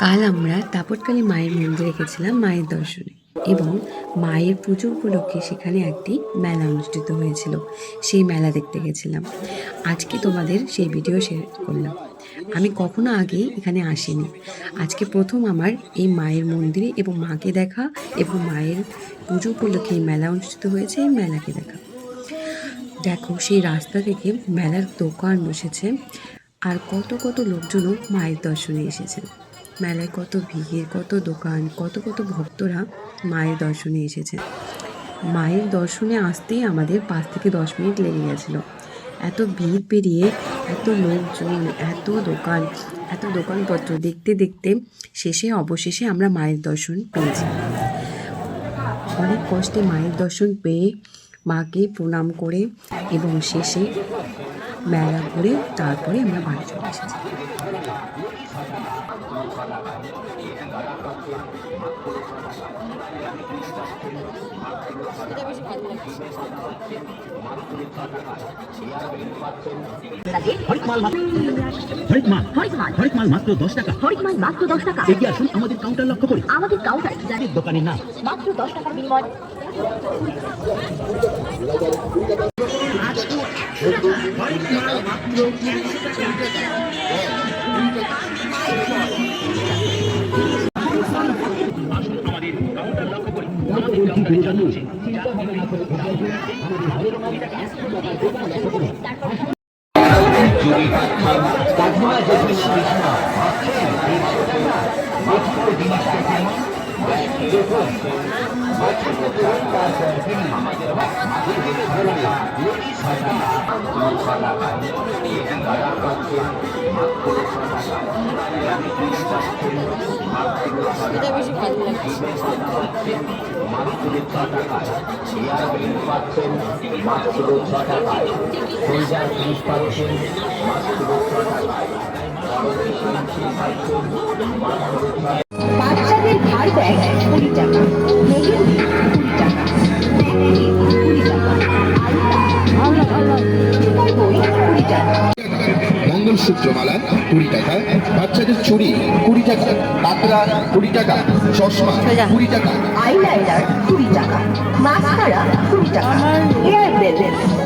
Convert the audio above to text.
কাল আমরা তাপটকালী মায়ের মন্দিরে গেছিলাম মায়ের দর্শনে এবং মায়ের পুজো উপলক্ষে সেখানে একটি মেলা অনুষ্ঠিত হয়েছিল। সেই মেলা দেখতে গেছিলাম। আজকে তোমাদের সেই ভিডিও শেয়ার করলাম। আমি কখনো আগে এখানে আসিনি, আজকে প্রথম আমার এই মায়ের মন্দিরে এবং মাকে দেখা এবং মায়ের পুজো উপলক্ষে এই মেলা অনুষ্ঠিত হয়েছে, এই মেলাকে দেখা। দেখো সেই রাস্তা থেকে মেলার দোকান বসেছে আর কত কত লোকজনও মায়ের দর্শনে এসেছেন। মেলায় কত ভিড়, কত দোকান, কত কত ভক্তরা মায়ের দর্শনে এসেছে। মায়ের দর্শনে আসতেই আমাদের 5 থেকে 10 মিনিট লেগে গেছিলো। এত ভিড় পেরিয়ে এত লোকজন, এত দোকানপত্র দেখতে দেখতে অবশেষে আমরা মায়ের দর্শন পেয়েছি। অনেক কষ্টে মায়ের দর্শন পেয়ে মাকে প্রণাম করে এবং শেষে মেলা ঘুরে তারপরে আমরা বাড়ি চলে এসেছি। মাত্র 10 টাকা। এগিয়ে আসুন, আমাদের কাউন্টার লক্ষ্য করি। আমাদের কাউন্টার দোকানের নাম মাত্র 10 টাকার বিনিময়। এটা বেশি ভালো লাগছে। বাচ্চাদের ভার ব্যাগ 20 টাকা, নতুন 20 টাকা, 20 টাকা, বই 20 টাকা। মঙ্গলসূত্র মালা 20 টাকা, বাচ্চাদের চুড়ি 20 টাকা, পাতলা 20 টাকা, চশমা 20 টাকা, আইলাইনার 20 টাকা, মাস্কারা 20 টাকা, হেয়ার বেল্ট